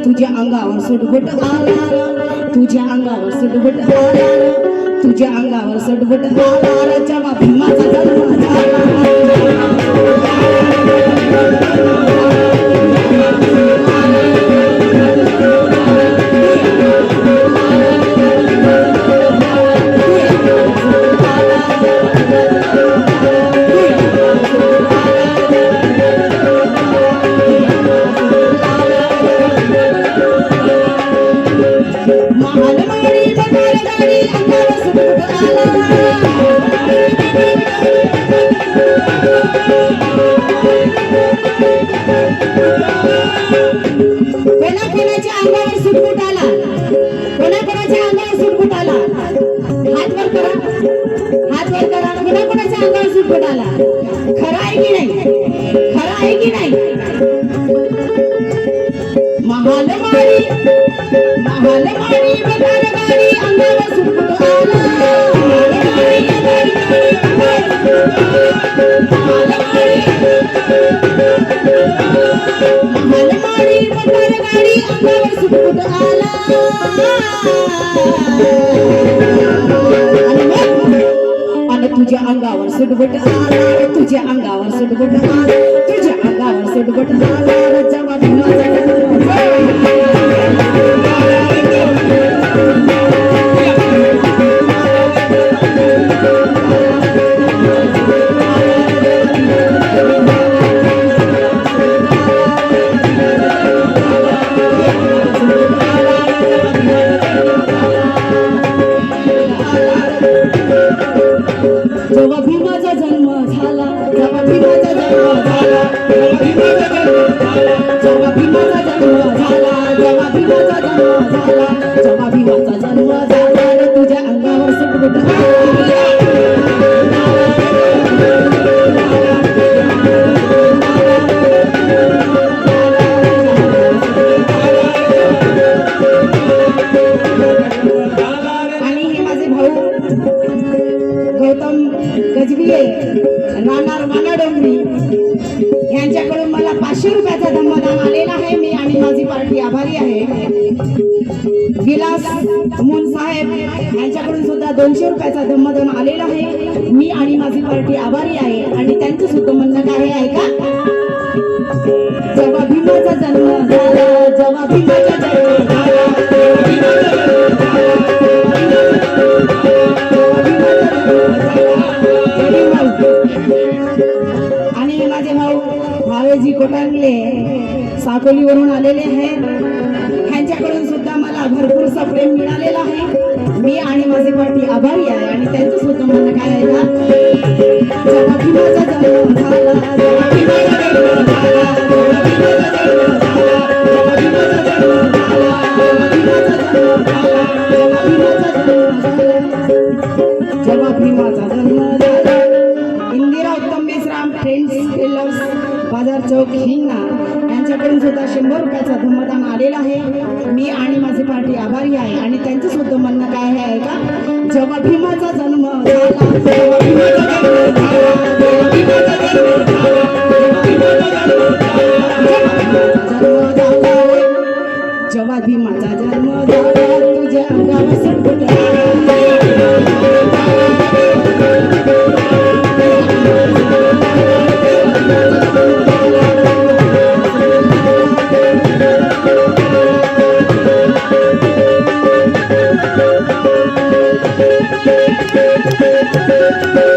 तुझ्या अंगावर सुटबुट आला, तुझ्या अंगावर सुटबुट आला, तुझ्या अंगावर सुटबुट आला, जेव्हा भीमाचा जन्म झाला. कोणाच्या अंगावर सुटबुट आला, कोणाच्या अंगावर सुटबुट आला, हात वर करा, हात वर करा. कोणाच्या अंगावर सुटबुट आला? खरं आहे की नाही? खरं आहे की नाही? महालमारी बदारगाडी अंगावर सुटबुट आला, महालमारी बदारगाडी अंगावर सुटबुट आला. आणि तुझ्या अंगावर सुटबुट आला, तुझ्या अंगावर सुटबुट आला, तुझ्या अंगावर सुटबुट आला, जेव्हा भीमाचा जन्म झाला. जेव्हा भीमाचा जन्म झाला, जेव्हा भीमाचा जन्म झाला, जेव्हा भीमाचा जन्म झाला, जेव्हा भीमाचा जन्म झाला, जेव्हा भीमाचा जन्म झाला, रे तुझ्या अंगावर सुटबुट आला. आणि हे माझे भाऊ गौतम गजबिये राहणार वानाडोंगरी यांच्याकडून मला 500 रुपयाचा धम्मदान आलेला आहे. मी आणि माझी पार्टी आभारी आहे. विलास मुन साहेब यांच्याकडून सुद्धा 200 रुपयाचा धम्मदान आलेला आहे. मी आणि माझी पार्टी आभारी आहे. आणि त्यांचं सुद्धा म्हणणं काय आहे का? जेव्हा भीमाचा जन्म झाला, जेव्हा भीमाचा जन्म झाला, आणि माझे भाऊ भावेजी कोटांगले साकोलीवरून आलेले आहेत. ह्यांच्याकडून सुद्धा मला भरपूरसा प्रेम मिळालेला आहे. मी आणि माझी पार्टी आभारी आहे. आणि त्यांचं सुद्धा म्हणणं काय आहे का? जेव्हा भीमाचा जन्म झाला, जेव्हा भीमाचा जन्म झाला, जेव्हा भीमाचा जन्म झाला, जेव्हा भीमाचा जन्म झाला, जेव्हा भीमाचा जन्म झाला, जेव्हा भीमाचा जन्म झाला, जेव्हा भीमाचा जन्म झाला. इंदिरा उत्तम बेसराम फ्रेंड्स टेलर्स बाजार चौक हिंगणा यांच्याकडून सुद्धा 100 रुपयाचा धम्मदान आलेला आहे. मी आणि माझी पार्टी आभारी आहे. आणि त्यांचं सुद्धा म्हणणं काय आहे का? जेव्हा भीमाचा जन्म झाला, जेव्हा भीमाचा जन्म झाला, जेव्हा भीमाचा जन्म झाला, जेव्हा भीमाचा जन्म झाला, जेव्हा भीमाचा जन्म झाला, तुझ्या अंगावर सुटबुट आला. रे